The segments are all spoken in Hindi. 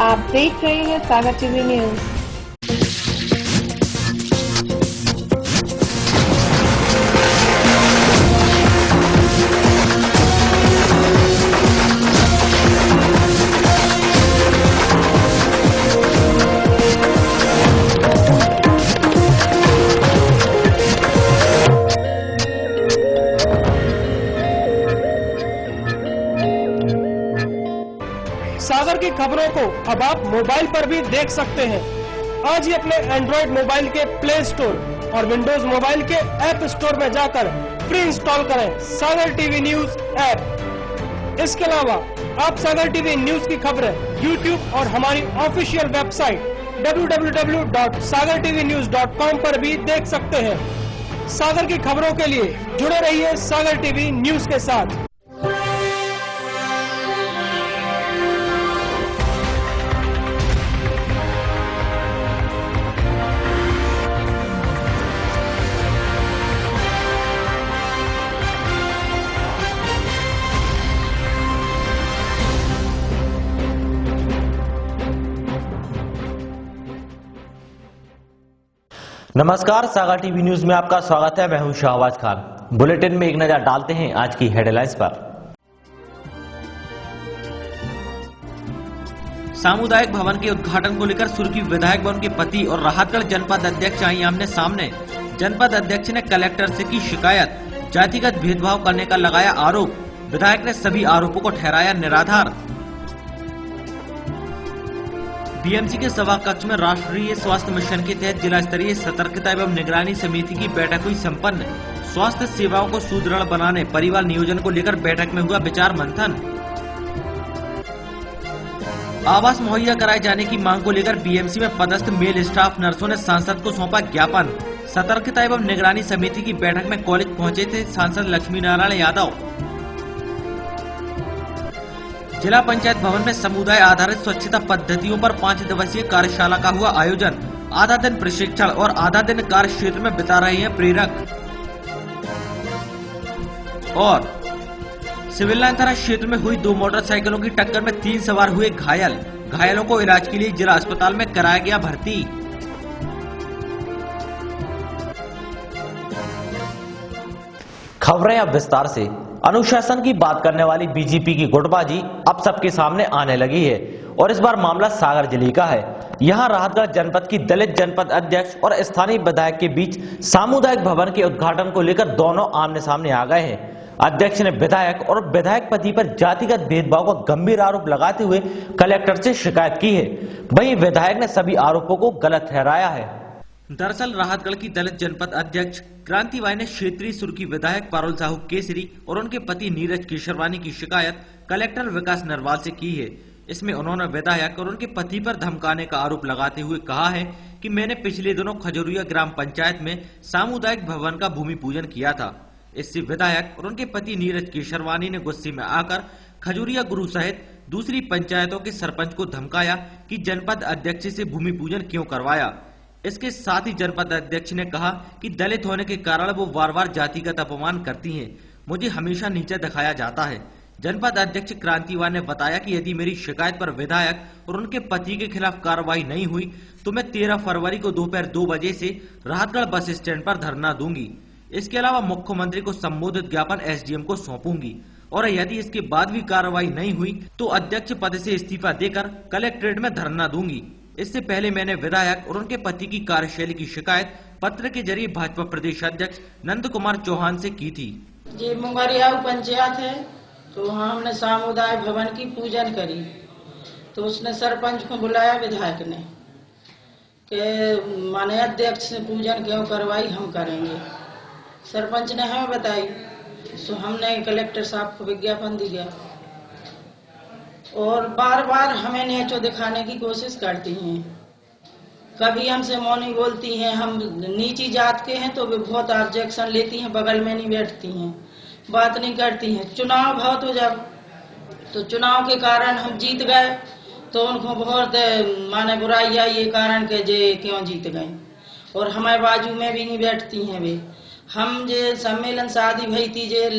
आप देख रहे हैं सागर टीवी न्यूज। सागर की खबरों को अब आप मोबाइल पर भी देख सकते हैं। आज ही अपने एंड्रॉइड मोबाइल के प्ले स्टोर और विंडोज मोबाइल के ऐप स्टोर में जाकर फ्री इंस्टॉल करें सागर टीवी न्यूज ऐप। इसके अलावा आप सागर टीवी न्यूज की खबरें यूट्यूब और हमारी ऑफिशियल वेबसाइट www.sagartvnews.com पर भी देख सकते हैं। सागर की खबरों के लिए जुड़े रहिए सागर टीवी न्यूज के साथ। नमस्कार, सागर टीवी न्यूज में आपका स्वागत है। मैं हूं शाहबाज खान। बुलेटिन में एक नजर डालते हैं आज की हेडलाइंस पर। सामुदायिक भवन के उद्घाटन को लेकर सुर्खी विधायक व उनके पति और राहतगढ़ जनपद अध्यक्ष आई आमने सामने। जनपद अध्यक्ष ने कलेक्टर से की शिकायत, जातिगत भेदभाव करने का लगाया आरोप। विधायक ने सभी आरोपों को ठहराया निराधार। बीएमसी के सभा कक्ष में राष्ट्रीय स्वास्थ्य मिशन के तहत जिला स्तरीय सतर्कता एवं निगरानी समिति की बैठक हुई संपन्न। स्वास्थ्य सेवाओं को सुदृढ़ बनाने, परिवार नियोजन को लेकर बैठक में हुआ विचार मंथन। आवास मुहैया कराए जाने की मांग को लेकर बीएमसी में पदस्थ मेल स्टाफ नर्सों ने सांसद को सौंपा ज्ञापन। सतर्कता एवं निगरानी समिति की बैठक में कॉलेज पहुंचे थे सांसद लक्ष्मी नारायण यादव। जिला पंचायत भवन में समुदाय आधारित स्वच्छता पद्धतियों पर 5 दिवसीय कार्यशाला का हुआ आयोजन। आधा दिन प्रशिक्षण और आधा दिन कार्य क्षेत्र में बिता रहे हैं प्रेरक। और सिविल लाइन थाना क्षेत्र में हुई 2 मोटरसाइकिलों की टक्कर में 3 सवार हुए घायल। घायलों को इलाज के लिए जिला अस्पताल में कराया गया भर्ती। खबरें अब विस्तार से। अनुशासन की बात करने वाली बीजेपी की गुटबाजी अब सबके सामने आने लगी है और इस बार मामला सागर जिले का है। यहां राहतगढ़ जनपद की दलित जनपद अध्यक्ष और स्थानीय विधायक के बीच सामुदायिक भवन के उद्घाटन को लेकर दोनों आमने सामने आ गए हैं। अध्यक्ष ने विधायक और विधायक पति पर जातिगत भेदभाव का गंभीर आरोप लगाते हुए कलेक्टर से शिकायत की है। वहीं विधायक ने सभी आरोपों को गलत ठहराया है। दरअसल राहतगढ़ की दलित जनपद अध्यक्ष क्रांतिबाई ने क्षेत्रीय सुर्खी विधायक पारुल साहू केसरी और उनके पति नीरज केशरवानी की शिकायत कलेक्टर विकास नरवाल से की है। इसमें उन्होंने विधायक और उनके पति पर धमकाने का आरोप लगाते हुए कहा है कि मैंने पिछले दिनों खजूरिया ग्राम पंचायत में सामुदायिक भवन का भूमि पूजन किया था। इससे विधायक और उनके पति नीरज केशरवानी ने गुस्से में आकर खजूरिया गुरु सहित दूसरी पंचायतों के सरपंच को धमकाया कि जनपद अध्यक्ष से भूमि पूजन क्यों करवाया। इसके साथ ही जनपद अध्यक्ष ने कहा कि दलित होने के कारण वो बार बार जातिगत अपमान करती हैं। मुझे हमेशा नीचे दिखाया जाता है। जनपद अध्यक्ष क्रांतिवान ने बताया कि यदि मेरी शिकायत पर विधायक और उनके पति के खिलाफ कार्रवाई नहीं हुई तो मैं 13 फरवरी को दोपहर 2 बजे से राहतगढ़ बस स्टैंड पर धरना दूंगी। इसके अलावा मुख्यमंत्री को संबोधित ज्ञापन एसडीएम को सौंपूंगी और यदि इसके बाद भी कार्रवाई नहीं हुई तो अध्यक्ष पद से इस्तीफा देकर कलेक्ट्रेट में धरना दूंगी। इससे पहले मैंने विधायक और उनके पति की कार्यशैली की शिकायत पत्र के जरिए भाजपा प्रदेश अध्यक्ष नंद कुमार चौहान से की थी। ये मुंगरिया पंचायत है तो वहाँ हमने सामुदायिक भवन की पूजन करी तो उसने सरपंच को बुलाया विधायक ने कि माने अध्यक्ष ने पूजन क्यों करवाई, हम करेंगे। सरपंच ने हमें बताई तो हमने कलेक्टर साहब को विज्ञापन दिया और बार बार हमें नीचो दिखाने की कोशिश करती हैं। कभी हमसे मौनी बोलती हैं, हम नीची जात के हैं तो वे बहुत ऑब्जेक्शन लेती हैं, बगल में नहीं बैठती हैं, बात नहीं करती हैं। चुनाव बहुत हो जब तो चुनाव के कारण हम जीत गए तो उनको बहुत माने बुराई आई ये कारण के जे क्यों जीत गए और हमारे बाजू में भी नहीं बैठती हैं वे। हम जे सम्मेलन शादी भई थी जे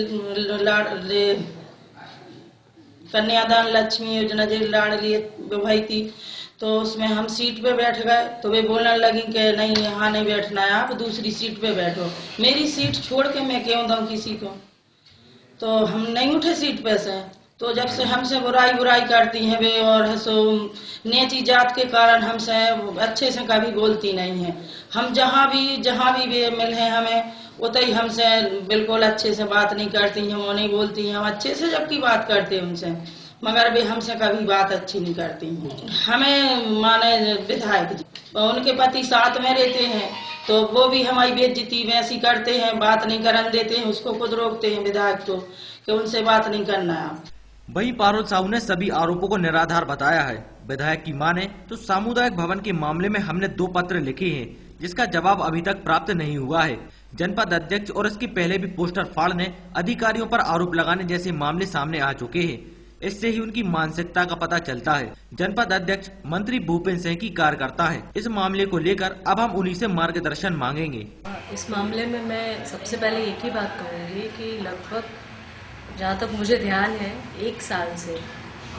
कन्यादान लक्ष्मी योजना जे लाड़ली भई थी तो उसमें हम सीट पे बैठ गए तो वे बोलने लगी कि नहीं यहाँ नहीं बैठना है, आप दूसरी सीट पे बैठो। मेरी सीट छोड़ के मैं क्यों दूं किसी को, तो हम नहीं उठे सीट पे से। तो जब से हमसे बुराई करती हैं वे, और सो नेची जात के कारण हमसे अच्छे से कभी बोलती नहीं है। हम जहाँ भी वे मिले हमें उतई ही हमसे बिल्कुल अच्छे से बात नहीं करती हैं, वो नहीं बोलती हैं। हम अच्छे से जबकि बात करते हैं उनसे, मगर वे हमसे कभी बात अच्छी नहीं करती हैं। हमें माने विधायक जी, उनके पति साथ में रहते हैं तो वो भी हमारी बेइज्जती वैसी करते हैं, बात नहीं करन देते हैं, उसको खुद रोकते हैं विधायक को कि उनसे बात नहीं करना है आप। वहीं पारुल साहू ने सभी आरोपों को निराधार बताया है। विधायक की माने तो सामुदायिक भवन के मामले में हमने 2 पत्र लिखे हैं, जिसका जवाब अभी तक प्राप्त नहीं हुआ है। जनपद अध्यक्ष और इसके पहले भी पोस्टर फाड़ने, अधिकारियों पर आरोप लगाने जैसे मामले सामने आ चुके हैं। इससे ही उनकी मानसिकता का पता चलता है। जनपद अध्यक्ष मंत्री भूपेंद्र सिंह की कार्यकर्ता है। इस मामले को लेकर अब हम उन्हीं से मार्गदर्शन मांगेंगे। इस मामले में मैं सबसे पहले एक ही बात कहूँगी कि लगभग जहाँ तक मुझे ध्यान है 1 साल से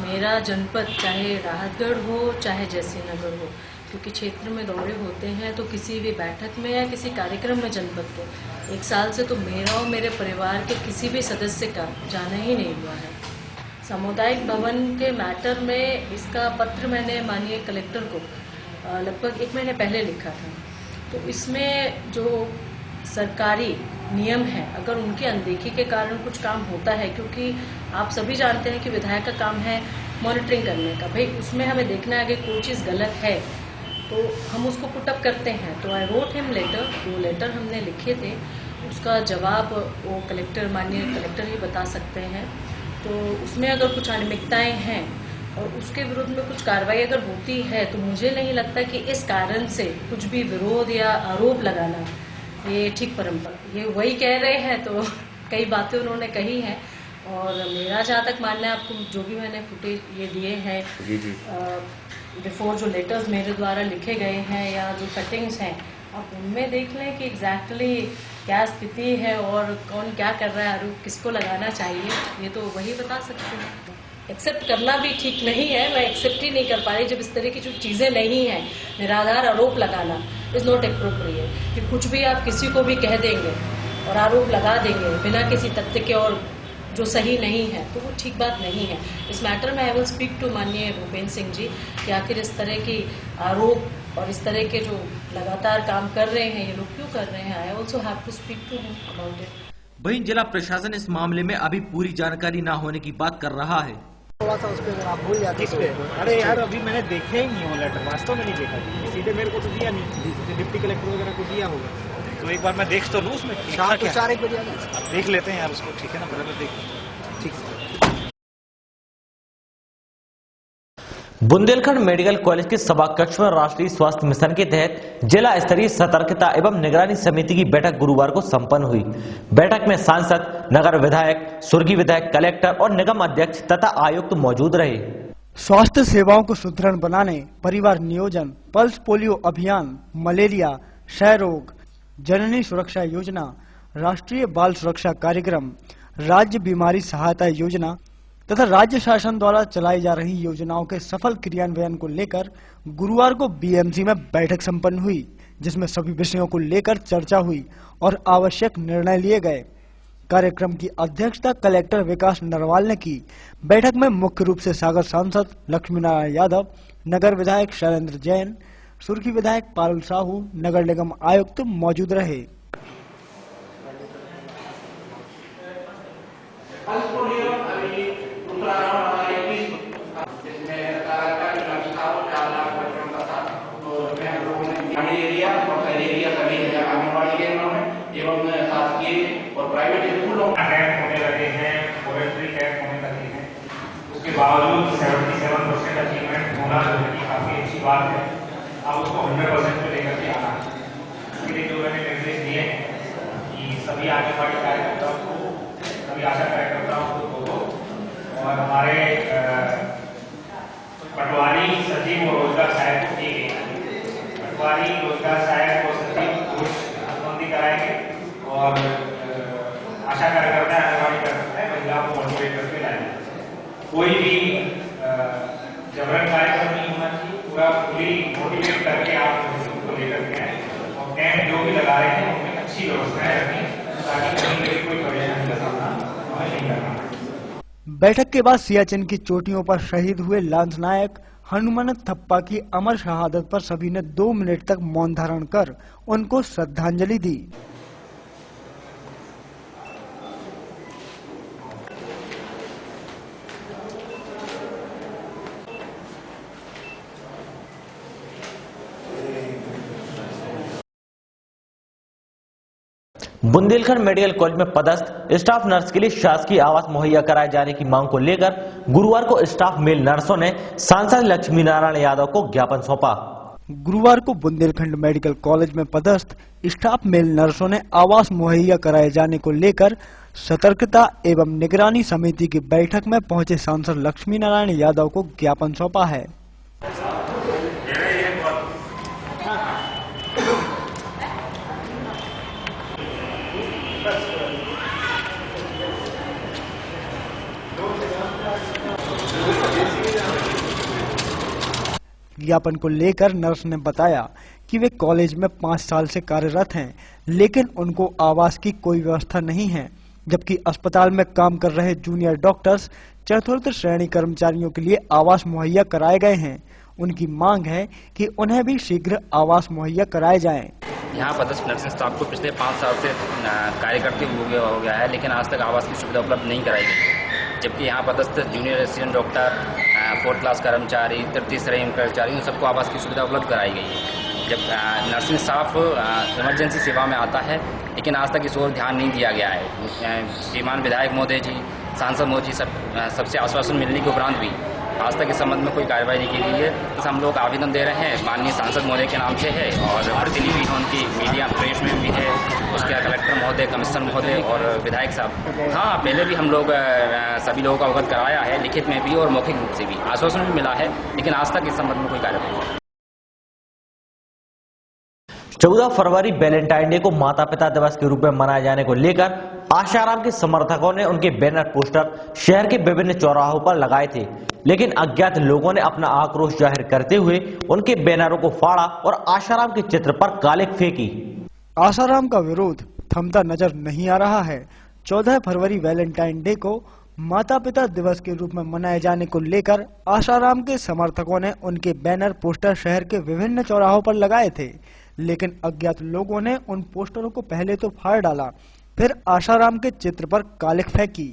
मेरा जनपद, चाहे राहतगढ़ हो चाहे जयसिंहनगर हो, क्योंकि क्षेत्र में दौरे होते हैं तो किसी भी बैठक में या किसी कार्यक्रम में जनपद के 1 साल से तो मेरा और मेरे परिवार के किसी भी सदस्य का जाना ही नहीं हुआ है। सामुदायिक भवन के मैटर में इसका पत्र मैंने माननीय कलेक्टर को लगभग 1 महीने पहले लिखा था। तो इसमें जो सरकारी नियम है, अगर उनकी अनदेखी के कारण कुछ काम होता है, क्योंकि आप सभी जानते हैं कि विधायक का काम है मॉनिटरिंग करने का, भाई उसमें हमें देखना है कि कोई चीज़ गलत है तो हम उसको पुटअप करते हैं। तो I wrote him letter, 2 letter हमने लिखे थे, उसका जवाब वो माननीय कलेक्टर ही बता सकते हैं। तो उसमें अगर कुछ अनियमितताएं हैं और उसके विरुद्ध में कुछ कार्रवाई अगर होती है तो मुझे नहीं लगता कि इस कारण से कुछ भी विरोध या आरोप लगाना ये ठीक परंपरा, ये वही कह रहे हैं तो कई बातें उन्होंने कही हैं। और मेरा जहाँ तक मानना है, आपको जो भी मैंने फुटेज ये दिए हैं बिफोर, जो लेटर्स मेरे द्वारा लिखे गए हैं या जो कटिंग्स हैं, आप उनमें देख लें कि एग्जैक्टली क्या स्थिति है और कौन क्या कर रहा है, आरोप किसको लगाना चाहिए, ये तो वही बता सकते हैं। एक्सेप्ट करना भी ठीक नहीं है, मैं एक्सेप्ट ही नहीं कर पा रही जब इस तरह की जो चीज़ें नहीं हैं। निराधार आरोप लगाना इज़ नॉट एप्रोप्रिएट, कि कुछ भी आप किसी को भी कह देंगे और आरोप लगा देंगे बिना किसी तथ्य के और जो सही नहीं है, तो वो ठीक बात नहीं है। इस मैटर में आई विल स्पीक टू माननीय भूपेंद्र सिंह जी कि आखिर इस तरह की आरोप और इस तरह के जो लगातार काम कर रहे हैं ये लोग क्यों कर रहे हैं। I also have to speak to him about it. वहीं जिला प्रशासन इस मामले में अभी पूरी जानकारी न होने की बात कर रहा है। थोड़ा सा उस पे अगर आप भूल जाते किस पे? अरे यार अभी मैंने देखे ही नहीं वो लेटर, वास्तव में नहीं देखा, सीधे मेरे को तो दिया नहीं, डिप्टी कलेक्टर वगैरह को दिया होगा, तो एक बार मैं देख तो लूँ उसमें। शाम को 4 बजे देख लेते हैं यार उसको, ठीक है ना, बराबर देख। ठीक है। बुंदेलखंड मेडिकल कॉलेज के सभा कक्ष में राष्ट्रीय स्वास्थ्य मिशन के तहत जिला स्तरीय सतर्कता एवं निगरानी समिति की बैठक गुरुवार को संपन्न हुई। बैठक में सांसद, नगर विधायक, स्वर्गीय विधायक, कलेक्टर और निगम अध्यक्ष तथा आयुक्त मौजूद रहे। स्वास्थ्य सेवाओं को सुदृढ़ बनाने, परिवार नियोजन, पल्स पोलियो अभियान, मलेरिया, क्षय रोग, जननी सुरक्षा योजना, राष्ट्रीय बाल सुरक्षा कार्यक्रम, राज्य बीमारी सहायता योजना तथा राज्य शासन द्वारा चलाई जा रही योजनाओं के सफल क्रियान्वयन को लेकर गुरुवार को बीएमसी में बैठक संपन्न हुई, जिसमें सभी विषयों को लेकर चर्चा हुई और आवश्यक निर्णय लिए गए। कार्यक्रम की अध्यक्षता कलेक्टर विकास नरवाल ने की। बैठक में मुख्य रूप से सागर सांसद लक्ष्मी नारायण यादव, नगर विधायक शैलेंद्र जैन, सुर्खी विधायक पारुल साहू, नगर निगम आयुक्त मौजूद रहे। उसके बावजूद 77% अचीवमेंट होना जो है कि काफ़ी अच्छी बात है। अब उसको 100% पे लेकर के आना है। इसके लिए जो मैंने निर्देश दिए हैं कि सभी आंगनबाड़ी कार्यकर्ताओं को, सभी आशा कार्यकर्ताओं को और हमारे पटवारी सचिव और रोजगार सहायक को दिए गए। पटवारी, रोजगार सहायक और सचिव घोष नोटबंदी कराएंगे और आशा कार्यकर्ता, आंगनबाड़ी कार्यकर्ता महिलाओं को मोटिवेट करके लाएंगे। कोई भी जबरन कार्यक्रम नहीं होना चाहिए, पूरा व्यवस्थाएं रखें ताकि कहीं भी कोई परेशानी का सामना हमें नहीं करना पड़े। बैठक के बाद सियाचिन की चोटियों पर शहीद हुए लांस नायक हनुमान थप्पा की अमर शहादत पर सभी ने 2 मिनट तक मौन धारण कर उनको श्रद्धांजलि दी। बुंदेलखंड मेडिकल कॉलेज में पदस्थ स्टाफ नर्स के लिए शासकीय आवास मुहैया कराए जाने की मांग को लेकर गुरुवार को स्टाफ मेल नर्सों ने सांसद लक्ष्मी नारायण यादव को ज्ञापन सौंपा। गुरुवार को बुंदेलखंड मेडिकल कॉलेज में पदस्थ स्टाफ मेल नर्सों ने आवास मुहैया कराए जाने को लेकर सतर्कता एवं निगरानी समिति की बैठक में पहुंचे सांसद लक्ष्मी नारायण यादव को ज्ञापन सौंपा है। ज्ञापन को लेकर नर्स ने बताया कि वे कॉलेज में 5 साल से कार्यरत हैं, लेकिन उनको आवास की कोई व्यवस्था नहीं है, जबकि अस्पताल में काम कर रहे जूनियर डॉक्टर्स 4th श्रेणी कर्मचारियों के लिए आवास मुहैया कराए गए हैं। उनकी मांग है कि उन्हें भी शीघ्र आवास मुहैया कराए जाएं। यहाँ पदस्थ नर्सिंग स्टाफ को पिछले 5 साल से कार्य करते हो गया है, लेकिन आज तक आवास की सुविधा उपलब्ध नहीं कराई गई, जबकि यहाँ पदस्थ junior resident doctor 4th class कर्मचारी 3rd श्रेणी कर्मचारी उन सबको आवास की सुविधा उपलब्ध कराई गई है। जब नर्सिंग स्टाफ इमरजेंसी सेवा में आता है, लेकिन आज तक इस ओर ध्यान नहीं दिया गया है। श्रीमान विधायक महोदय जी, सांसद महोदय जी सबसे आश्वासन मिलने के उपरांत भी आज तक इस संबंध में कोई कार्रवाई नहीं की गई है। तो हम लोग आवेदन दे रहे हैं, माननीय सांसद महोदय के नाम से है और प्रतिनिधि उनकी मीडिया प्रेस में भी है, उसके कलेक्टर महोदय, कमिश्नर महोदय और विधायक साहब। हाँ, पहले भी हम लोग सभी लोगों को अवगत कराया है, लिखित में भी और मौखिक रूप से भी आश्वासन भी मिला है, लेकिन आज तक इस संबंध में कोई कार्रवाई नहीं। 14 फरवरी वैलेंटाइन डे को माता पिता दिवस के रूप में मनाए जाने को लेकर आशाराम के समर्थकों ने उनके बैनर पोस्टर शहर के विभिन्न चौराहों पर लगाए थे, लेकिन अज्ञात लोगों ने अपना आक्रोश जाहिर करते हुए उनके बैनरों को फाड़ा और आशाराम के चित्र पर कालिख फेंकी। आशाराम का विरोध थमता नजर नहीं आ रहा है। 14 फरवरी वैलेंटाइन डे को माता पिता दिवस के रूप में मनाए जाने को लेकर आशाराम के समर्थकों ने उनके बैनर पोस्टर शहर के विभिन्न चौराहों पर लगाए थे, लेकिन अज्ञात लोगों ने उन पोस्टरों को पहले तो फाड़ डाला, फिर आशाराम के चित्र पर कालिख फेंकी।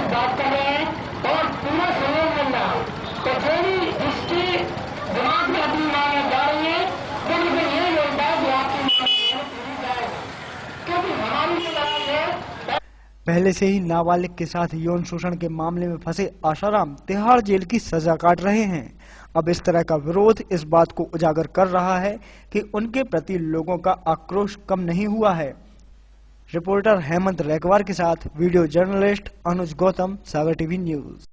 बात कर रहे हैं और पूरा सहयोग मिल रहा है, तो थोड़ी जिसकी दिमाग में अपनी मांगे जा रही है तो मुझे ये बोलता है कि आपकी मांग पूरी जाएगी, क्योंकि हमारी जो मांग है। पहले से ही नाबालिग के साथ यौन शोषण के मामले में फंसे आशाराम तिहाड़ जेल की सजा काट रहे हैं। अब इस तरह का विरोध इस बात को उजागर कर रहा है कि उनके प्रति लोगों का आक्रोश कम नहीं हुआ है। रिपोर्टर हेमंत रेकवार के साथ वीडियो जर्नलिस्ट अनुज गौतम, सागर टीवी न्यूज।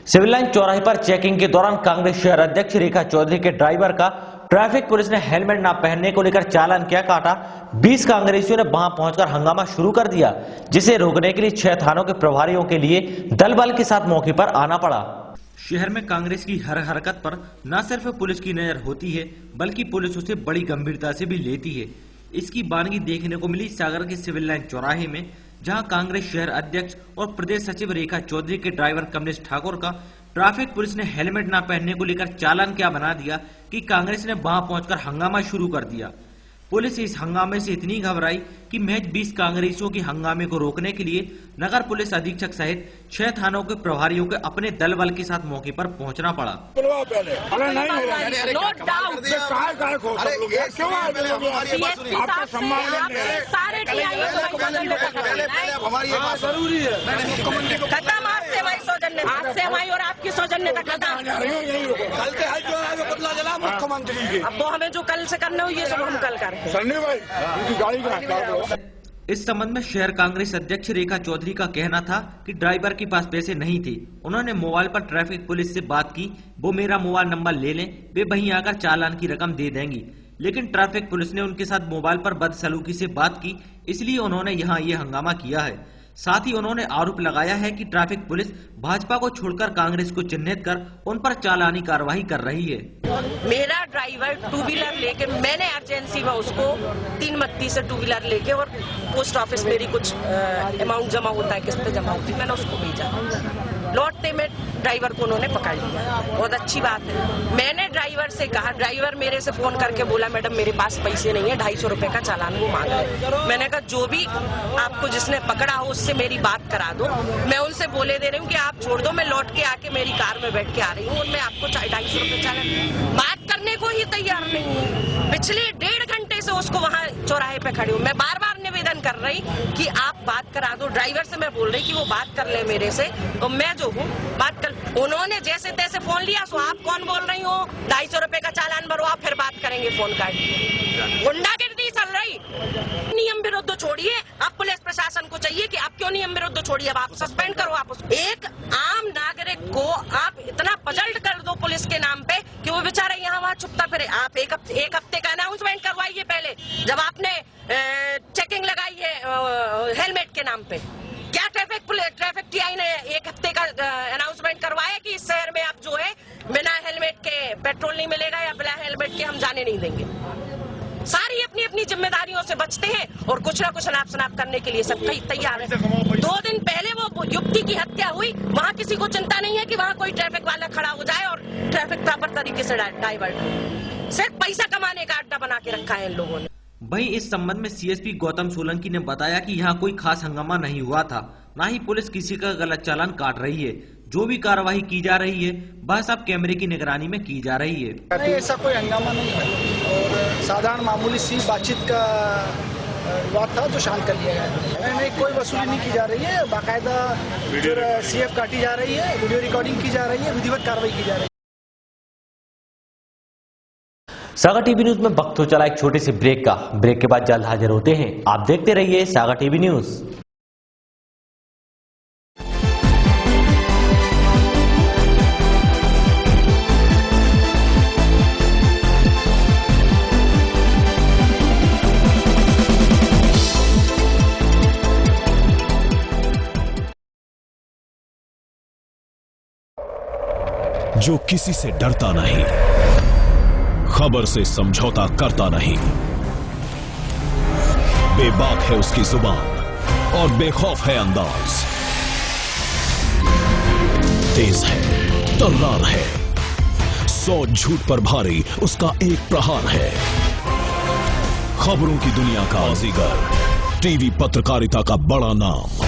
सिविल लाइन चौराहे पर चेकिंग के दौरान कांग्रेस शहर अध्यक्ष रेखा चौधरी के ड्राइवर का ट्रैफिक पुलिस ने हेलमेट न पहनने को लेकर चालान क्या काटा। 20 कांग्रेसियों ने वहां पहुंचकर हंगामा शुरू कर दिया, जिसे रोकने के लिए 6 थानों के प्रभारियों के लिए दल बल के साथ मौके पर आना पड़ा। शहर में कांग्रेस की हर हरकत पर न सिर्फ पुलिस की नजर होती है, बल्कि पुलिस उसे बड़ी गंभीरता से भी लेती है। इसकी बानगी देखने को मिली सागर के सिविल लाइन चौराहे में, जहां कांग्रेस शहर अध्यक्ष और प्रदेश सचिव रेखा चौधरी के ड्राइवर कमलेश ठाकुर का ट्रैफिक पुलिस ने हेलमेट न पहनने को लेकर चालान क्या बना दिया कि कांग्रेस ने वहां पहुंचकर हंगामा शुरू कर दिया। पुलिस इस हंगामे से इतनी घबराई कि महज 20 कांग्रेसियों के हंगामे को रोकने के लिए नगर पुलिस अधीक्षक सहित 6 थानों के प्रभारियों के अपने दल बल के साथ मौके पर पहुंचना पड़ा। और आपकी सौजन्यता मुख्यमंत्री अब वो हमें जो कल से करना हो ये सब हम कल करें। इस संबंध में शहर कांग्रेस अध्यक्ष रेखा चौधरी का कहना था कि ड्राइवर के पास पैसे नहीं थे। उन्होंने मोबाइल पर ट्रैफिक पुलिस से बात की, वो मेरा मोबाइल नंबर ले लें, वे वहीं आकर चालान की रकम दे देंगी। लेकिन ट्रैफिक पुलिस ने उनके साथ मोबाइल पर बदसलूकी से बात की, इसलिए उन्होंने यहाँ ये हंगामा किया है। साथ ही उन्होंने आरोप लगाया है कि ट्रैफिक पुलिस भाजपा को छोड़कर कांग्रेस को चिन्हित कर उन पर चालानी कार्रवाई कर रही है। मेरा ड्राइवर टू व्हीलर लेके, मैंने इमरजेंसी में उसको 3 मत्ती से टू व्हीलर लेके, और पोस्ट ऑफिस मेरी कुछ अमाउंट जमा होता है, किस्त जमा होती है, मैंने उसको भेजा। लौटते में ड्राइवर को उन्होंने पकड़ लिया। बहुत अच्छी बात है। मैंने ड्राइवर से कहा, ड्राइवर मेरे से फोन करके बोला मैडम मेरे पास पैसे नहीं है, 250 रुपए का चालान वो मांग रहे। मैंने कहा जो भी आपको जिसने पकड़ा हो उससे मेरी बात करा दो, मैं उनसे बोले दे रही हूँ कि आप छोड़ दो, मैं लौट के आके मेरी कार में बैठ के आ रही हूँ और मैं आपको 250 रुपए चालान। बात करने को ही तैयार नहीं है। पिछले 1.5 घंटे से उसको वहाँ चौराहे पे खड़ी हूँ। मैं बार बार निवेदन कर रही कि आप बात करा दो। ड्राइवर से मैं बोल रही कि वो बात कर ले मेरे से, तो मैं जो हूँ बात कर। उन्होंने जैसे तैसे फोन लिया, सो आप कौन बोल रही हो, 250 रुपए का चालान भरो, आप फिर बात करेंगे फोन का। गुंडागिर्दी चल रही। नियम विरुद्ध छोड़िए, अब पुलिस प्रशासन को चाहिए कि आप क्यों नियम विरुद्ध छोड़िए, अब आप सस्पेंड करो। आप एक आम नागरिक को आप इतना पजल्ट कर दो पुलिस के नाम पे कि वो बेचारा यहाँ वहाँ छुपता फिरे। आप एक हफ्ते का अनाउंसमेंट करवाइए पहले, जब आपने चेकिंग लगाई है हेलमेट के नाम पे। क्या ट्रैफिक टीआई ने 1 हफ्ते का अनाउंसमेंट करवाया कि इस शहर में आप जो है बिना हेलमेट के पेट्रोल नहीं मिलेगा या बिना हेलमेट के हम जाने नहीं देंगे। सारी अपनी अपनी जिम्मेदारियों से बचते हैं और कुछ ना कुछ अनाप शनाप करने के लिए सब तैयार है। 2 दिन पहले वो युवती की हत्या हुई, वहाँ किसी को चिंता नहीं है कि वहाँ कोई ट्रैफिक वाला खड़ा हो जाए और ट्रैफिक प्रॉपर तरीके से डाइवर्ट हो। सिर्फ पैसा कमाने का अड्डा बना के रखा है इन लोगों ने। वहीं इस संबंध में सीएसपी गौतम सोलंकी ने बताया कि यहाँ कोई खास हंगामा नहीं हुआ था, न ही पुलिस किसी का गलत चालान काट रही है। जो भी कार्रवाई की जा रही है वह सब कैमरे की निगरानी में की जा रही है। नहीं, ऐसा कोई हंगामा नहीं है और साधारण मामूली सी बातचीत का विवाद था जो शांत कर लिया गया। नहीं, कोई वसूली नहीं की जा रही है। बाकायदा CF काटी जा रही है, वीडियो रिकॉर्डिंग की जा रही है, विधिवत कार्रवाई की जा रही है। सागर टीवी न्यूज में वक्त हो चला एक छोटे से ब्रेक का। ब्रेक के बाद जल्द हाजिर होते हैं। आप देखते रहिए सागर टीवी न्यूज। जो किसी से डरता नहीं, खबर से समझौता करता नहीं, बेबाक है उसकी जुबान और बेखौफ है अंदाज, तेज है, तर्रार है, 100 झूठ पर भारी उसका एक प्रहार है। खबरों की दुनिया का बाजीगर, टीवी पत्रकारिता का बड़ा नाम।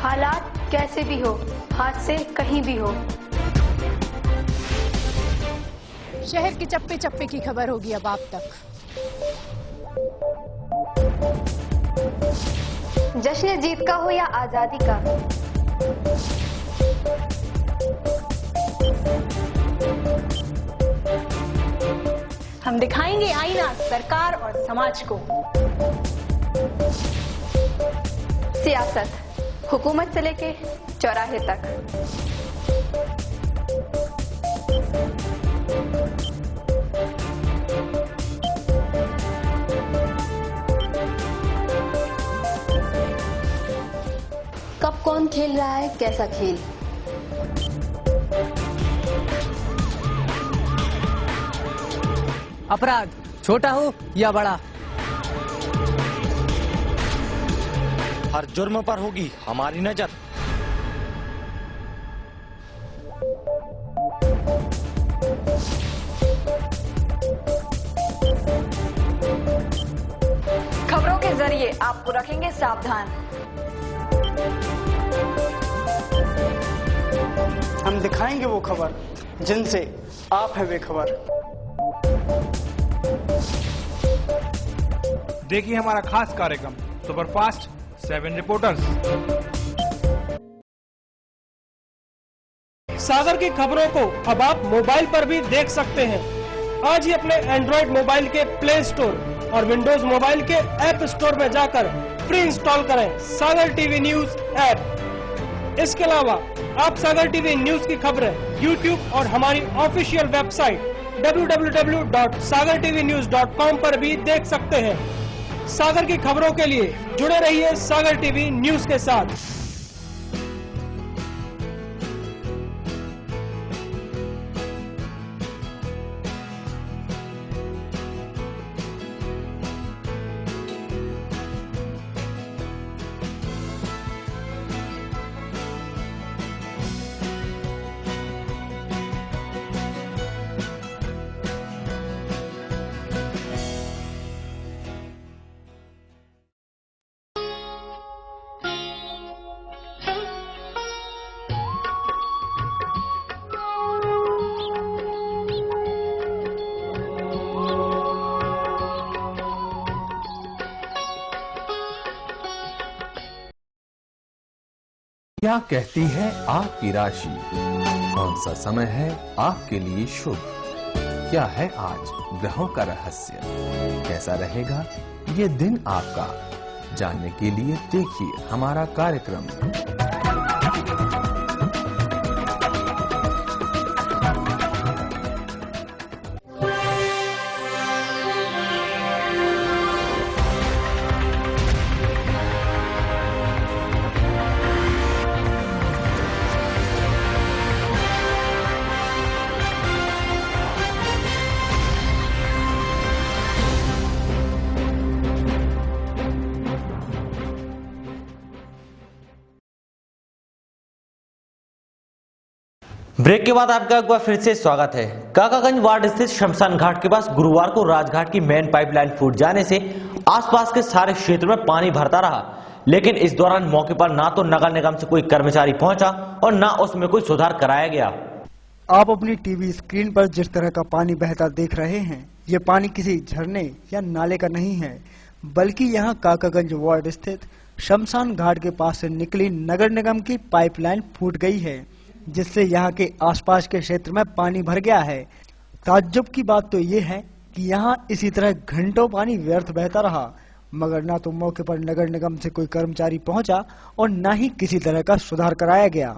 हालात कैसे भी हो, हाथ से कहीं भी हो, शहर के चप्पे चप्पे की खबर होगी अब आप तक। जश्न जीत का हो या आजादी का, हम दिखाएंगे आईना सरकार और समाज को। सियासत, हुकूमत से लेके चौराहे तक। कब कौन खेल रहा है कैसा खेल। अपराध छोटा हो या बड़ा, हर जुर्म पर होगी हमारी नजर। खबरों के जरिए आपको रखेंगे सावधान। हम दिखाएंगे वो खबर जिनसे आप है बेखबर। देखिए हमारा खास कार्यक्रम सुपरफास्ट 7 रिपोर्टर्स। सागर की खबरों को अब आप मोबाइल पर भी देख सकते हैं। आज ही अपने एंड्रॉइड मोबाइल के प्ले स्टोर और विंडोज मोबाइल के ऐप स्टोर में जाकर फ्री इंस्टॉल करें सागर टीवी न्यूज ऐप। इसके अलावा आप सागर टीवी न्यूज की खबरें यूट्यूब और हमारी ऑफिशियल वेबसाइट www.sagartvnews.com पर भी देख सकते हैं। सागर की खबरों के लिए जुड़े रहिए सागर टीवी न्यूज के साथ। क्या कहती है आपकी राशि? कौन सा समय है आपके लिए शुभ? क्या है आज ग्रहों का रहस्य? कैसा रहेगा ये दिन आपका? जानने के लिए देखिए हमारा कार्यक्रम। ब्रेक के बाद आपका एक बार फिर से स्वागत है। काकागंज वार्ड स्थित शमशान घाट के पास गुरुवार को राजघाट की मेन पाइपलाइन फूट जाने से आसपास के सारे क्षेत्र में पानी भरता रहा, लेकिन इस दौरान मौके पर ना तो नगर निगम से कोई कर्मचारी पहुंचा और ना उसमें कोई सुधार कराया गया। आप अपनी टीवी स्क्रीन पर जिस तरह का पानी बहता देख रहे हैं, ये पानी किसी झरने या नाले का नहीं है, बल्कि यहाँ काकागंज वार्ड स्थित शमशान घाट के पास से निकली नगर निगम की पाइपलाइन फूट गई है, जिससे यहाँ के आसपास के क्षेत्र में पानी भर गया है। ताज्जुब की बात तो ये है कि यहाँ इसी तरह घंटों पानी व्यर्थ बहता रहा, मगर ना तो मौके पर नगर निगम से कोई कर्मचारी पहुंचा और ना ही किसी तरह का सुधार कराया गया।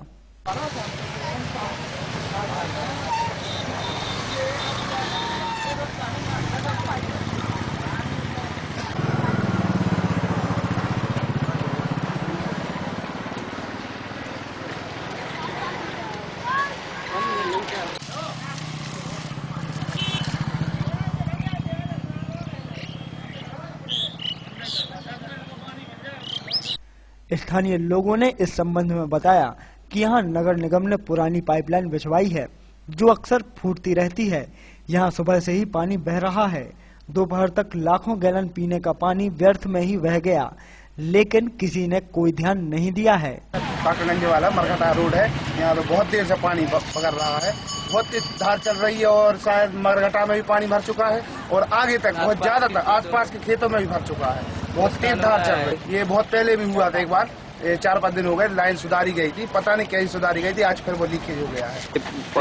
स्थानीय लोगों ने इस संबंध में बताया कि यहाँ नगर निगम ने पुरानी पाइपलाइन बिछवाई है, जो अक्सर फूटती रहती है। यहाँ सुबह से ही पानी बह रहा है। दोपहर तक लाखों गैलन पीने का पानी व्यर्थ में ही बह गया, लेकिन किसी ने कोई ध्यान नहीं दिया है। काकागंज वाला मरघटा रोड है, यहाँ पे बहुत देर से पानी पकड़ रहा है, बहुत तेज धार चल रही है और शायद मरघटा में भी पानी भर चुका है और आगे तक बहुत ज्यादा तक आसपास के खेतों में भी भर चुका है। बहुत तेज धार चल रही है। ये बहुत पहले भी हुआ था एक बार, 4-5 दिन हो गए, लाइन सुधारी गई थी, पता नहीं कैसे सुधारी गई थी, आज फिर वो लीकेज हो गया है।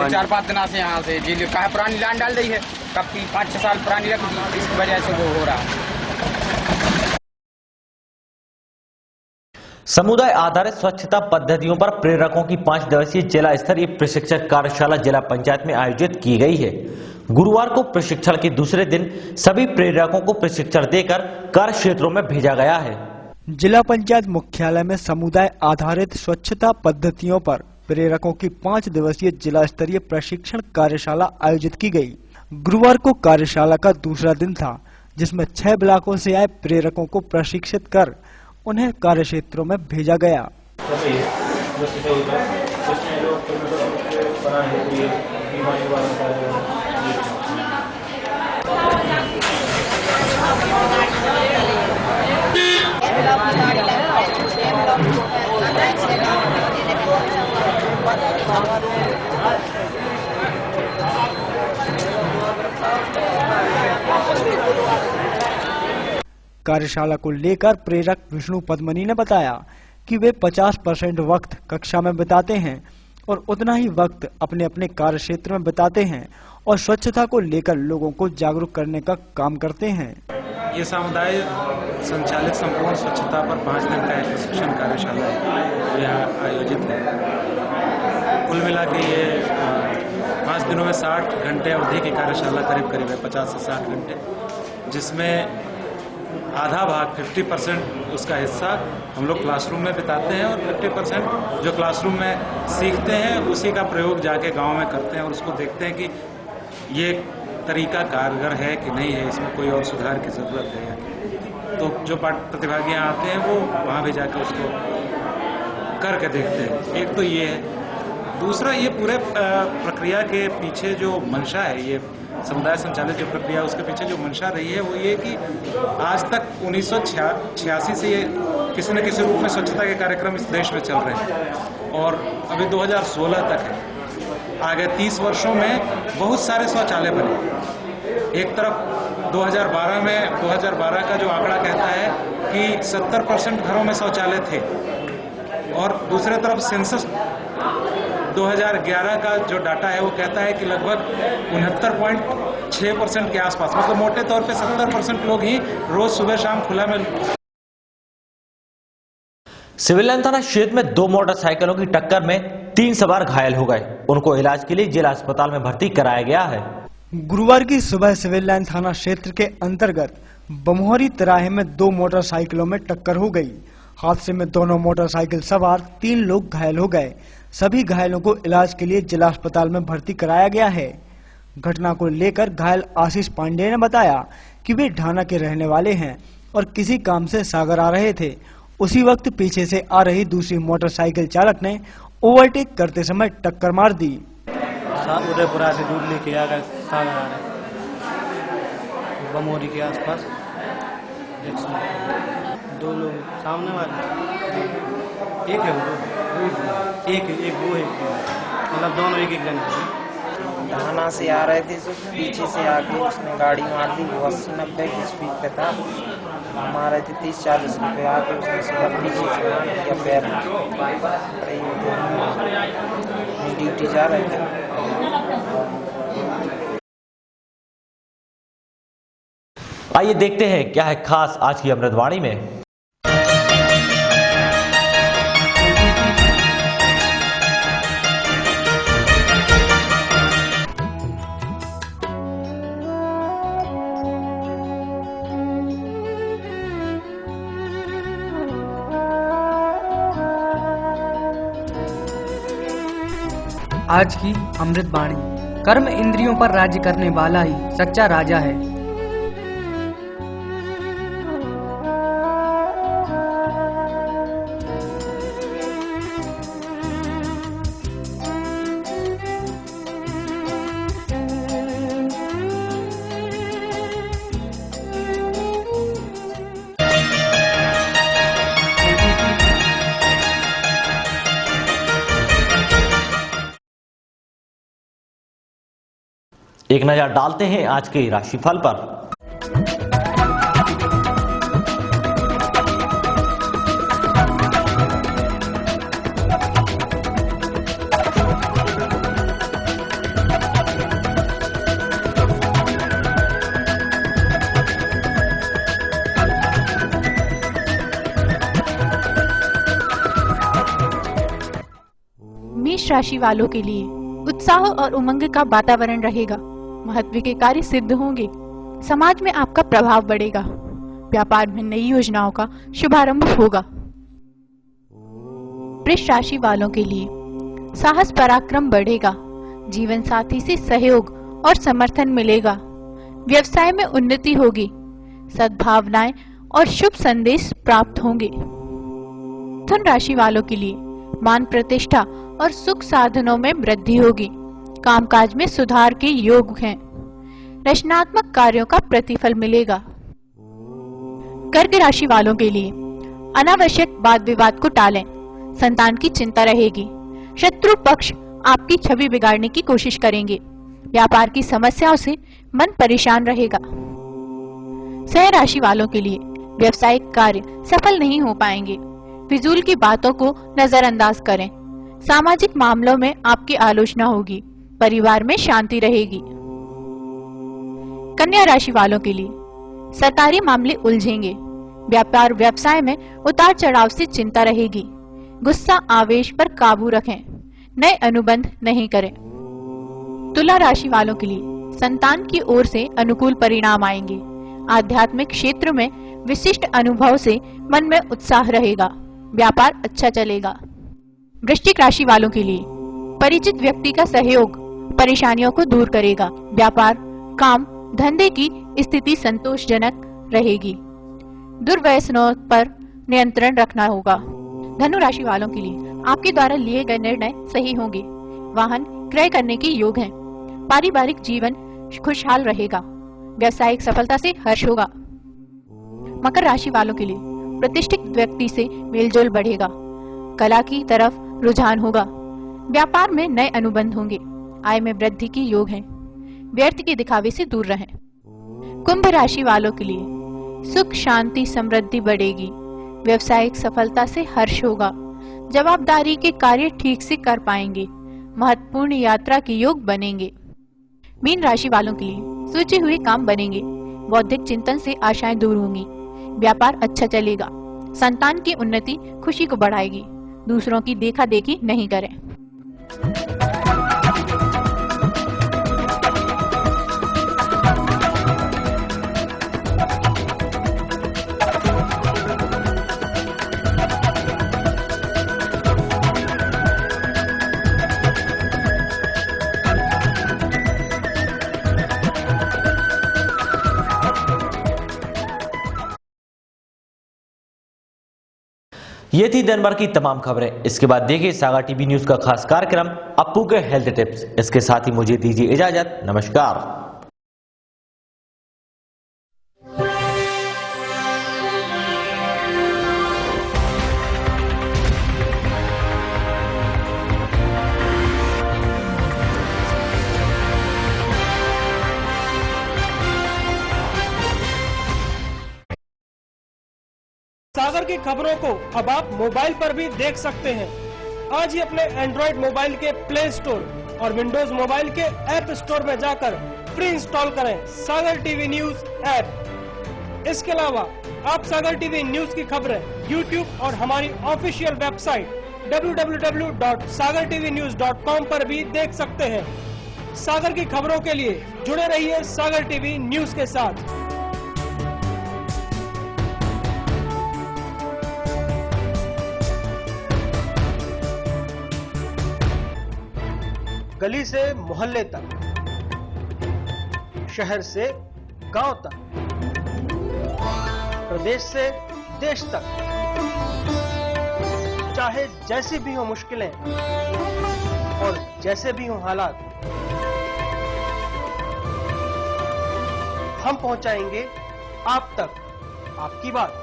4-5 दिन से यहाँ से जी कहा पुरानी लाइन डाल दी है, कब की 5-6 साल पुरानी रख दी, इसकी वजह से वो हो रहा है। समुदाय आधारित स्वच्छता पद्धतियों पर प्रेरकों की 5 दिवसीय जिला स्तरीय प्रशिक्षण कार्यशाला जिला पंचायत में आयोजित की गई है। गुरुवार को प्रशिक्षण के दूसरे दिन सभी प्रेरकों को प्रशिक्षण देकर कार्य क्षेत्रों में भेजा गया है। जिला पंचायत मुख्यालय में समुदाय आधारित स्वच्छता पद्धतियों पर प्रेरकों की 5 दिवसीय जिला स्तरीय प्रशिक्षण कार्यशाला आयोजित की गई। गुरुवार को कार्यशाला का दूसरा दिन था, जिसमें 6 ब्लॉकों से आए प्रेरकों को प्रशिक्षित कर उन्हें कार्य क्षेत्रों में भेजा गया। कार्यशाला को लेकर प्रेरक विष्णु पद्मनी ने बताया कि वे 50% वक्त कक्षा में बिताते हैं और उतना ही वक्त अपने अपने कार्य क्षेत्र में बिताते हैं और स्वच्छता को लेकर लोगों को जागरूक करने का काम करते हैं। ये समुदाय संचालित संपूर्ण स्वच्छता पर 5 दिन का एक प्रशिक्षण कार्यशाला है, यह आयोजित है। कुल मिला के ये 5 दिनों में 60 घंटे अवधि की कार्यशाला करीब है, 50 से 60 घंटे, जिसमें आधा भाग 50% उसका हिस्सा हम लोग क्लासरूम में बिताते हैं और 50% जो क्लासरूम में सीखते हैं उसी का प्रयोग जाके गांव में करते हैं और उसको देखते हैं कि ये तरीका कारगर है कि नहीं है, इसमें कोई और सुधार की ज़रूरत है। तो जो प्रतिभागी आते हैं वो वहाँ भी जाके उसको करके देखते हैं। एक तो ये है, दूसरा ये पूरे प्रक्रिया के पीछे जो मंशा है, ये समुदाय संचालित जो प्रक्रिया उसके पीछे जो मंशा रही है वो ये कि आज तक 1986 से ये किसी न किसी रूप में स्वच्छता के कार्यक्रम इस देश में चल रहे हैं और अभी 2016 तक है। आगे 30 वर्षों में बहुत सारे शौचालय बने। एक तरफ 2012 का जो आंकड़ा कहता है कि 70% घरों में शौचालय थे और दूसरे तरफ सेंसस 2011 का जो डाटा है वो कहता है कि लगभग 69.6% के आसपास, मतलब मोटे तौर पे 70% लोग ही रोज सुबह शाम खुला में। सिविल लाइन थाना क्षेत्र में 2 मोटरसाइकिलों की टक्कर में 3 सवार घायल हो गए। उनको इलाज के लिए जिला अस्पताल में भर्ती कराया गया है। गुरुवार की सुबह सिविल लाइन थाना क्षेत्र के अंतर्गत बमोहरी तिराहे में 2 मोटरसाइकिलों में टक्कर हो गई। हादसे में दोनों मोटरसाइकिल सवार 3 लोग घायल हो गए। सभी घायलों को इलाज के लिए जिला अस्पताल में भर्ती कराया गया है। घटना को लेकर घायल आशीष पांडे ने बताया कि वे ढाना के रहने वाले हैं और किसी काम से सागर आ रहे थे। उसी वक्त पीछे से आ रही दूसरी मोटरसाइकिल चालक ने ओवरटेक करते समय टक्कर मार दी। उदयपुरा से दूध लेके आ गए सागर आ रहे बमोरी के आसपास। 2 लोग सामने वाले, एक है वो, एक वो है, मतलब दोनों एक जन। ढाना से आ रहे थे, पीछे से आके उसने गाड़ी मार दी। वो 80-90 की स्पीड पे था, हम आ रहे थे 30-40 पे, आके उसने सीधा पीछे से मार दिया पैर में। ड्यूटी जा रहे थे। आइए देखते हैं क्या है खास आज की अमृतवाणी में। आज की अमृतवाणी। कर्म इंद्रियों पर राज्य करने वाला ही सच्चा राजा है। एक नजर डालते हैं आज के राशिफल पर। राशि वालों के लिए उत्साह और उमंग का वातावरण रहेगा। महत्व के कार्य सिद्ध होंगे। समाज में आपका प्रभाव बढ़ेगा। व्यापार में नई योजनाओं का शुभारंभ होगा। वृष राशि वालों के लिए साहस पराक्रम बढ़ेगा। जीवन साथी से सहयोग और समर्थन मिलेगा। व्यवसाय में उन्नति होगी। सद्भावनाएं और शुभ संदेश प्राप्त होंगे। मिथुन राशि वालों के लिए मान प्रतिष्ठा और सुख साधनों में वृद्धि होगी। कामकाज में सुधार के योग हैं। रचनात्मक कार्यों का प्रतिफल मिलेगा। कर्क राशि वालों के लिए अनावश्यक वाद विवाद को टालें। संतान की चिंता रहेगी। शत्रु पक्ष आपकी छवि बिगाड़ने की कोशिश करेंगे। व्यापार की समस्याओं से मन परेशान रहेगा। सिंह राशि वालों के लिए व्यवसायिक कार्य सफल नहीं हो पाएंगे। फिजूल की बातों को नजरअंदाज करें। सामाजिक मामलों में आपकी आलोचना होगी। परिवार में शांति रहेगी। कन्या राशि वालों के लिए सरकारी मामले उलझेंगे। व्यापार व्यवसाय में उतार चढ़ाव से चिंता रहेगी। गुस्सा आवेश पर काबू रखें। नए अनुबंध नहीं करें। तुला राशि वालों के लिए संतान की ओर से अनुकूल परिणाम आएंगे। आध्यात्मिक क्षेत्र में विशिष्ट अनुभव से मन में उत्साह रहेगा। व्यापार अच्छा चलेगा। वृश्चिक राशि वालों के लिए परिचित व्यक्ति का सहयोग परेशानियों को दूर करेगा। व्यापार काम धंधे की स्थिति संतोषजनक रहेगी। दुर्व्यसनों पर नियंत्रण रखना होगा। धनु राशि वालों के लिए आपके द्वारा लिए गए निर्णय सही होंगे। वाहन क्रय करने के योग हैं। पारिवारिक जीवन खुशहाल रहेगा। व्यावसायिक सफलता से हर्ष होगा। मकर राशि वालों के लिए प्रतिष्ठित व्यक्ति से मेलजोल बढ़ेगा। कला की तरफ रुझान होगा। व्यापार में नए अनुबंध होंगे। आय में वृद्धि के योग हैं। व्यर्थ के दिखावे से दूर रहें। कुंभ राशि वालों के लिए सुख शांति समृद्धि बढ़ेगी। व्यवसायिक सफलता से हर्ष होगा। जवाबदारी के कार्य ठीक से कर पाएंगे। महत्वपूर्ण यात्रा के योग बनेंगे। मीन राशि वालों के लिए सोचे हुए काम बनेंगे। बौद्धिक चिंतन से आशाएं दूर होंगी। व्यापार अच्छा चलेगा। संतान की उन्नति खुशी को बढ़ाएगी। दूसरों की देखा देखी नहीं करें। ये थी दिन भर की तमाम खबरें। इसके बाद देखिए सागर टीवी न्यूज का खास कार्यक्रम अप्पू के हेल्थ टिप्स। इसके साथ ही मुझे दीजिए इजाजत। नमस्कार। सागर की खबरों को अब आप मोबाइल पर भी देख सकते हैं। आज ही अपने एंड्रॉइड मोबाइल के प्ले स्टोर और विंडोज मोबाइल के ऐप स्टोर में जाकर फ्री इंस्टॉल करें सागर टीवी न्यूज ऐप। इसके अलावा आप सागर टीवी न्यूज की खबरें YouTube और हमारी ऑफिशियल वेबसाइट www.sagartvnews.com पर भी देख सकते हैं। सागर की खबरों के लिए जुड़े रहिए सागर टीवी न्यूज के साथ। गली से मोहल्ले तक, शहर से गांव तक, प्रदेश से देश तक, चाहे जैसी भी हो मुश्किलें और जैसे भी हो हालात, हम पहुंचाएंगे आप तक आपकी बात।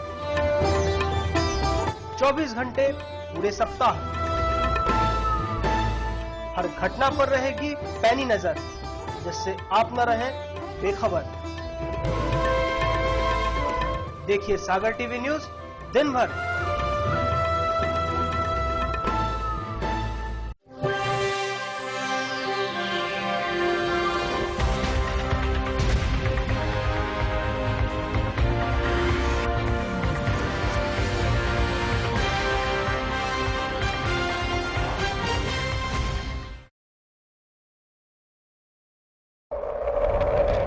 24 घंटे पूरे सप्ताह हर घटना पर रहेगी पैनी नजर, जिससे आप न रहें बेखबर। देखिए सागर टीवी न्यूज दिन भर।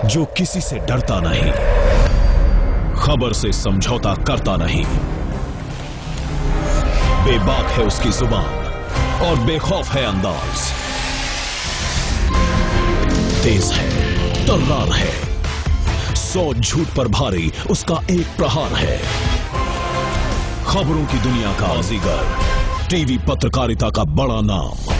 जो किसी से डरता नहीं, खबर से समझौता करता नहीं, बेबाक है उसकी जुबान और बेखौफ है अंदाज, तेज है, तर्रार है, 100 झूठ पर भारी उसका एक प्रहार है। खबरों की दुनिया का बाजीगर, टीवी पत्रकारिता का बड़ा नाम।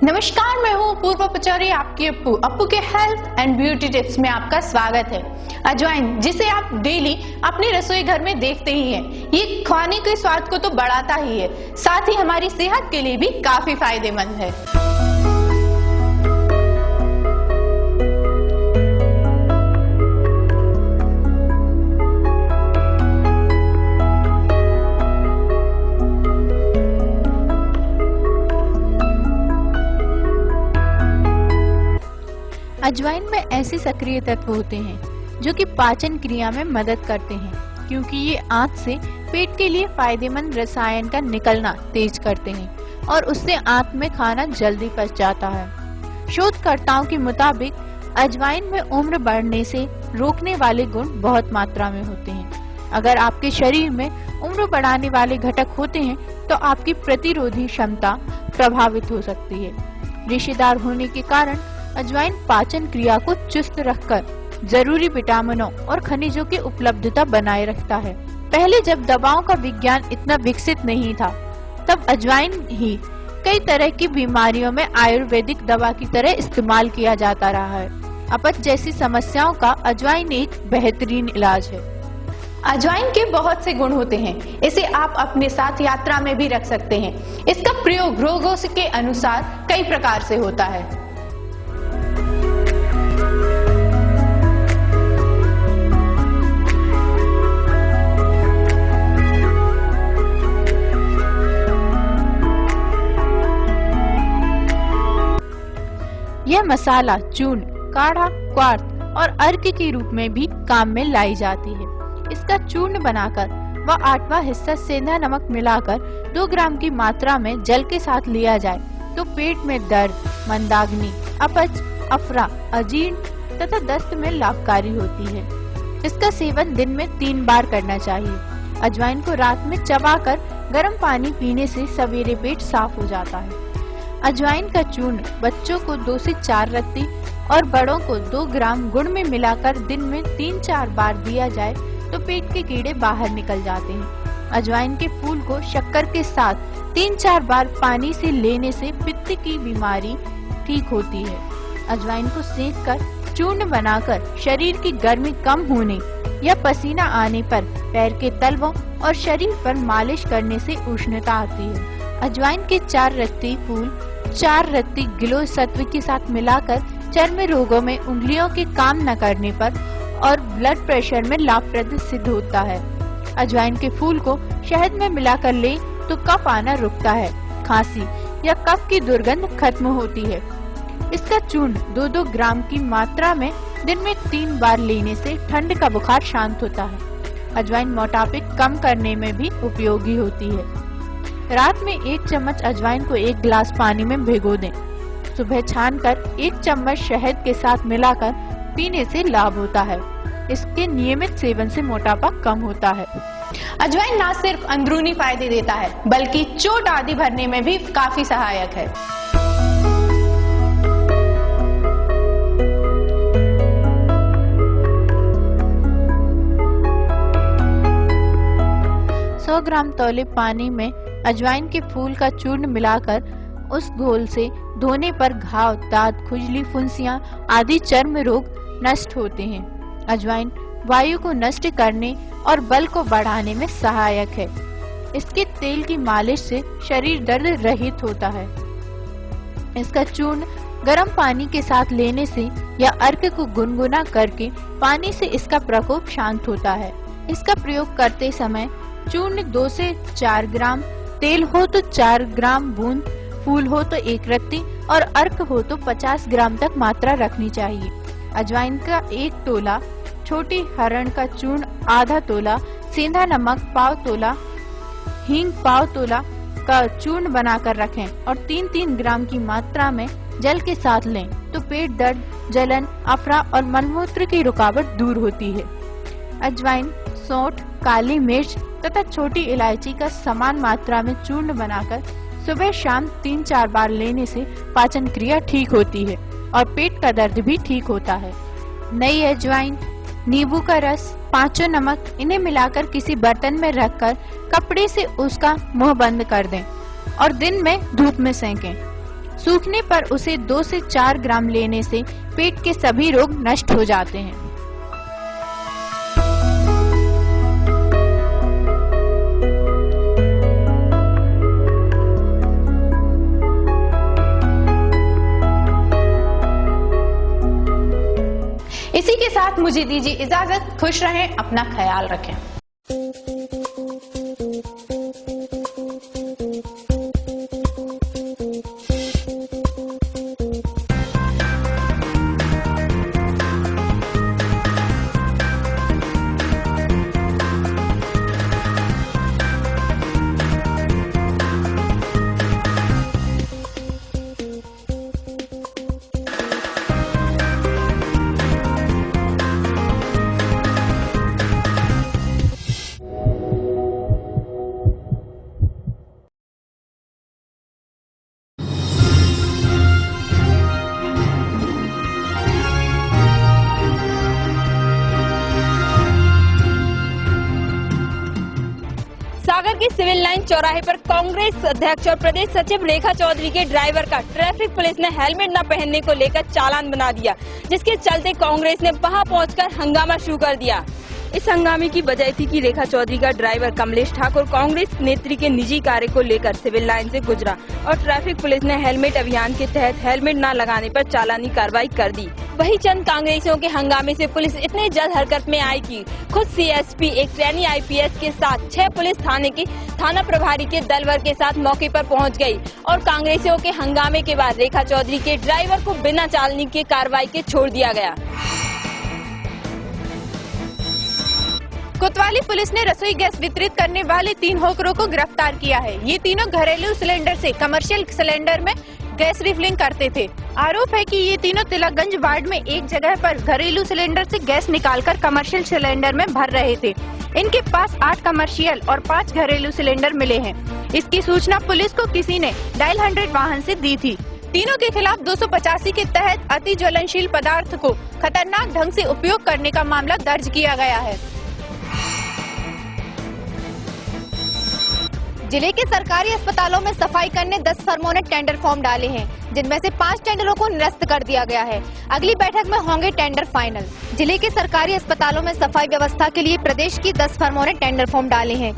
नमस्कार, मैं हूँ पूर्व पचौरी, आपकी अप्पू के हेल्थ एंड ब्यूटी टिप्स में आपका स्वागत है। अजवाइन, जिसे आप डेली अपने रसोई घर में देखते ही हैं, ये खाने के स्वाद को तो बढ़ाता ही है, साथ ही हमारी सेहत के लिए भी काफी फायदेमंद है। अजवाइन में ऐसे सक्रिय तत्व होते हैं जो कि पाचन क्रिया में मदद करते हैं, क्योंकि ये आंत से पेट के लिए फायदेमंद रसायन का निकलना तेज करते हैं और उससे आंत में खाना जल्दी पच जाता है। शोधकर्ताओं के मुताबिक अजवाइन में उम्र बढ़ने से रोकने वाले गुण बहुत मात्रा में होते हैं। अगर आपके शरीर में उम्र बढ़ाने वाले घटक होते हैं तो आपकी प्रतिरोधी क्षमता प्रभावित हो सकती है। रेशेदार होने के कारण अजवाइन पाचन क्रिया को चुस्त रखकर जरूरी विटामिनों और खनिजों की उपलब्धता बनाए रखता है। पहले जब दवाओं का विज्ञान इतना विकसित नहीं था, तब अजवाइन ही कई तरह की बीमारियों में आयुर्वेदिक दवा की तरह इस्तेमाल किया जाता रहा है। अपच जैसी समस्याओं का अजवाइन एक बेहतरीन इलाज है। अजवाइन के बहुत से गुण होते हैं। इसे आप अपने साथ यात्रा में भी रख सकते हैं। इसका प्रयोग रोगों के अनुसार कई प्रकार से होता है। यह मसाला चूर्ण, काढ़ा, क्वार्थ और अर्क के रूप में भी काम में लाई जाती है। इसका चूर्ण बनाकर व 8वां हिस्सा सेंधा नमक मिलाकर 2 ग्राम की मात्रा में जल के साथ लिया जाए तो पेट में दर्द, मंदाग्नि, अपच, अफरा, अजीर्ण तथा दस्त में लाभकारी होती है। इसका सेवन दिन में 3 बार करना चाहिए। अजवाइन को रात में चबाकर गर्म पानी पीने से सवेरे पेट साफ हो जाता है। अजवाइन का चूर्ण बच्चों को 2 से 4 रत्ती और बड़ों को 2 ग्राम गुड़ में मिलाकर दिन में 3-4 बार दिया जाए तो पेट के कीड़े बाहर निकल जाते हैं। अजवाइन के फूल को शक्कर के साथ 3-4 बार पानी से लेने से पित्त की बीमारी ठीक होती है। अजवाइन को सेंक कर चूर्ण बनाकर शरीर की गर्मी कम होने या पसीना आने पर पैर के तलवों और शरीर पर मालिश करने से उष्णता आती है। अजवाइन के 4 रत्ती फूल 4 रत्ती गिलोय सत्व के साथ मिलाकर चर्म रोगों में उंगलियों के काम न करने पर और ब्लड प्रेशर में लाभप्रद सिद्ध होता है। अजवाइन के फूल को शहद में मिलाकर लें तो कफ आना रुकता है, खांसी या कफ की दुर्गंध खत्म होती है। इसका चूर्ण 2-2 ग्राम की मात्रा में दिन में 3 बार लेने से ठंड का बुखार शांत होता है। अजवाइन मोटापे कम करने में भी उपयोगी होती है। रात में 1 चम्मच अजवाइन को 1 गिलास पानी में भिगो दें। सुबह छानकर 1 चम्मच शहद के साथ मिलाकर पीने से लाभ होता है। इसके नियमित सेवन से मोटापा कम होता है। अजवाइन न सिर्फ अंदरूनी फायदे देता है बल्कि चोट आदि भरने में भी काफी सहायक है। ग्राम तौले पानी में अजवाइन के फूल का चूर्ण मिलाकर उस घोल से धोने पर घाव, दाद, खुजली, फुंसियां आदि चर्म रोग नष्ट होते हैं। अजवाइन वायु को नष्ट करने और बल को बढ़ाने में सहायक है। इसके तेल की मालिश से शरीर दर्द रहित होता है। इसका चूर्ण गर्म पानी के साथ लेने से या अर्क को गुनगुना करके पानी से इसका प्रकोप शांत होता है। इसका प्रयोग करते समय चूर्ण 2 से 4 ग्राम, तेल हो तो 4 ग्राम बूंद, फूल हो तो 1 रत्ती और अर्क हो तो 50 ग्राम तक मात्रा रखनी चाहिए। अजवाइन का 1 तोला, छोटी हरण का चूर्ण आधा तोला, सेंधा नमक पाव तोला, हींग पाव तोला का चूर्ण बनाकर रखें और 3-3 ग्राम की मात्रा में जल के साथ लें तो पेट दर्द, जलन, अफरा और मलमूत्र की रुकावट दूर होती है। अजवाइन, सौंठ, काली मिर्च तथा छोटी इलायची का समान मात्रा में चूर्ण बनाकर सुबह शाम 3-4 बार लेने से पाचन क्रिया ठीक होती है और पेट का दर्द भी ठीक होता है। नई अजवाइन, नींबू का रस, 5 नमक, इन्हें मिलाकर किसी बर्तन में रखकर कपड़े से उसका मुंह बंद कर दें और दिन में धूप में सेंकें। सूखने पर उसे 2 से 4 ग्राम लेने से पेट के सभी रोग नष्ट हो जाते हैं। इसी के साथ मुझे दीजिए इजाजत। खुश रहें, अपना ख्याल रखें। सागर के सिविल लाइन चौराहे पर कांग्रेस अध्यक्ष और प्रदेश सचिव रेखा चौधरी के ड्राइवर का ट्रैफिक पुलिस ने हेलमेट न पहनने को लेकर चालान बना दिया, जिसके चलते कांग्रेस ने वहां पहुंचकर हंगामा शुरू कर दिया। इस हंगामे की वजह थी कि रेखा चौधरी का ड्राइवर कमलेश ठाकुर कांग्रेस नेत्री के निजी कार्य को लेकर सिविल लाइन से गुजरा और ट्रैफिक पुलिस ने हेलमेट अभियान के तहत हेलमेट न लगाने पर चालानी कार्रवाई कर दी। वहीं चंद कांग्रेसियों के हंगामे से पुलिस इतने जल्द हरकत में आई कि खुद सीएसपी एक ट्रेनी आईपीएस के साथ 6 पुलिस थाने के थाना प्रभारी के दलवर के साथ मौके पर पहुंच गई और कांग्रेसियों के हंगामे के बाद रेखा चौधरी के ड्राइवर को बिना चालानी के कार्रवाई के छोड़ दिया गया। कोतवाली पुलिस ने रसोई गैस वितरित करने वाले 3 होकरों को गिरफ्तार किया है। ये तीनों घरेलू सिलेंडर से कमर्शियल सिलेंडर में गैस रिफिलिंग करते थे। आरोप है कि ये तीनों तिलकगंज वार्ड में एक जगह पर घरेलू सिलेंडर से गैस निकालकर कमर्शियल सिलेंडर में भर रहे थे। इनके पास 8 कमर्शियल और 5 घरेलू सिलेंडर मिले हैं। इसकी सूचना पुलिस को किसी ने डायल 100 वाहन से दी थी। तीनों के खिलाफ 285 के तहत अति ज्वलनशील पदार्थ को खतरनाक ढंग से उपयोग करने का मामला दर्ज किया गया है। जिले के सरकारी अस्पतालों में सफाई करने 10 फर्मों ने टेंडर फॉर्म डाले हैं, जिनमें से 5 टेंडरों को निरस्त कर दिया गया है। अगली बैठक में होंगे टेंडर फाइनल। जिले के सरकारी अस्पतालों में सफाई व्यवस्था के लिए प्रदेश की 10 फर्मों ने टेंडर फॉर्म डाले हैं।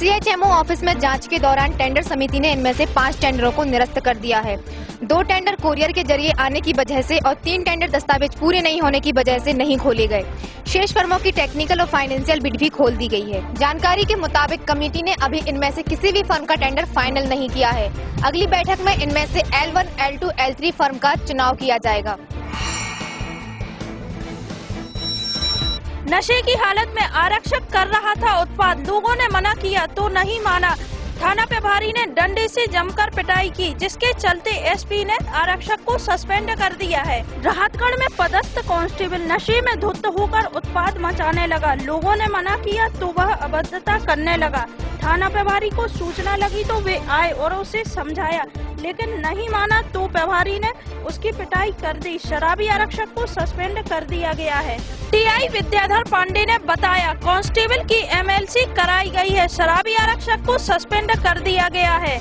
सीएचएमओ ऑफिस में जांच के दौरान टेंडर समिति ने इनमें से 5 टेंडरों को निरस्त कर दिया है। 2 टेंडर कोरियर के जरिए आने की वजह से और 3 टेंडर दस्तावेज पूरे नहीं होने की वजह से नहीं खोले गए। शेष फर्मों की टेक्निकल और फाइनेंशियल बिड भी खोल दी गई है। जानकारी के मुताबिक कमेटी ने अभी इनमें से किसी भी फर्म का टेंडर फाइनल नहीं किया है। अगली बैठक में इनमें से L1, L2, L3 फर्म का चुनाव किया जाएगा। नशे की हालत में आरक्षक कर रहा था उत्पाद, लोगों ने मना किया तो नहीं माना। थाना प्रभारी ने डंडे से जमकर पिटाई की, जिसके चलते एसपी ने आरक्षक को सस्पेंड कर दिया है। राहतगढ़ में पदस्थ कांस्टेबल नशे में धुत होकर उत्पात मचाने लगा, लोगों ने मना किया तो वह अभद्रता करने लगा। थाना प्रभारी को सूचना लगी तो वे आए और उसे समझाया, लेकिन नहीं माना तो प्रभारी ने उसकी पिटाई कर दी। शराबी आरक्षक को सस्पेंड कर दिया गया है। टीआई विद्याधर पांडे ने बताया, कांस्टेबल की एमएलसी कराई गई है, शराबी आरक्षक को सस्पेंड कर दिया गया है।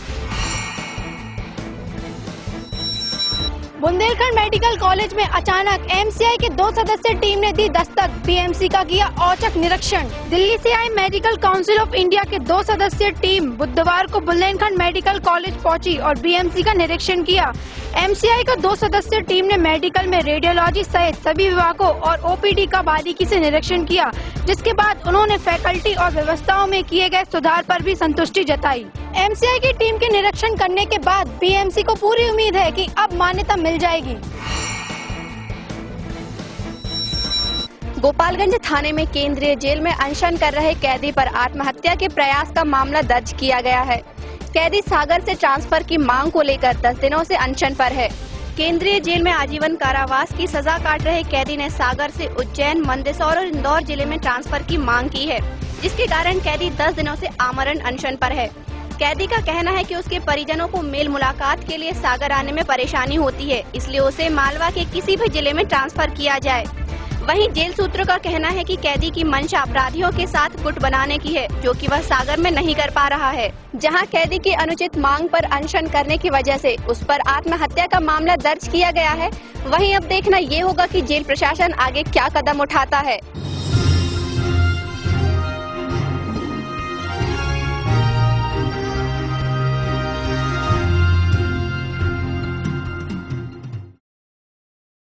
बुंदेलखंड मेडिकल कॉलेज में अचानक एमसीआई के 2 सदस्यीय टीम ने दी दस्तक, बीएमसी का किया औचक निरीक्षण। दिल्ली से आई मेडिकल काउंसिल ऑफ इंडिया के 2 सदस्यीय टीम बुधवार को बुंदेलखंड मेडिकल कॉलेज पहुंची और बीएमसी का निरीक्षण किया। एमसीआई का 2 सदस्यीय टीम ने मेडिकल में रेडियोलॉजी सहित सभी विभागों और ओपीडी का बारीकी से निरीक्षण किया, जिसके बाद उन्होंने फैकल्टी और व्यवस्थाओं में किए गए सुधार पर भी संतुष्टि जताई। एमसीआई की टीम के निरीक्षण करने के बाद बीएमसी को पूरी उम्मीद है कि अब मान्यता मिल जाएगी। गोपालगंज थाने में केंद्रीय जेल में अनशन कर रहे कैदी पर आत्महत्या के प्रयास का मामला दर्ज किया गया है। कैदी सागर से ट्रांसफर की मांग को लेकर 10 दिनों से अनशन पर है। केंद्रीय जेल में आजीवन कारावास की सजा काट रहे कैदी ने सागर से उज्जैन, मंदसौर और इंदौर जिले में ट्रांसफर की मांग की है, जिसके कारण कैदी 10 दिनों से आमरण अनशन पर है। कैदी का कहना है कि उसके परिजनों को मेल मुलाकात के लिए सागर आने में परेशानी होती है, इसलिए उसे मालवा के किसी भी जिले में ट्रांसफर किया जाए। वहीं जेल सूत्रों का कहना है कि कैदी की मंशा अपराधियों के साथ गुट बनाने की है, जो कि वह सागर में नहीं कर पा रहा है। जहां कैदी की अनुचित मांग पर अनशन करने की वजह से उस पर आत्महत्या का मामला दर्ज किया गया है, वहीं अब देखना ये होगा कि जेल प्रशासन आगे क्या कदम उठाता है।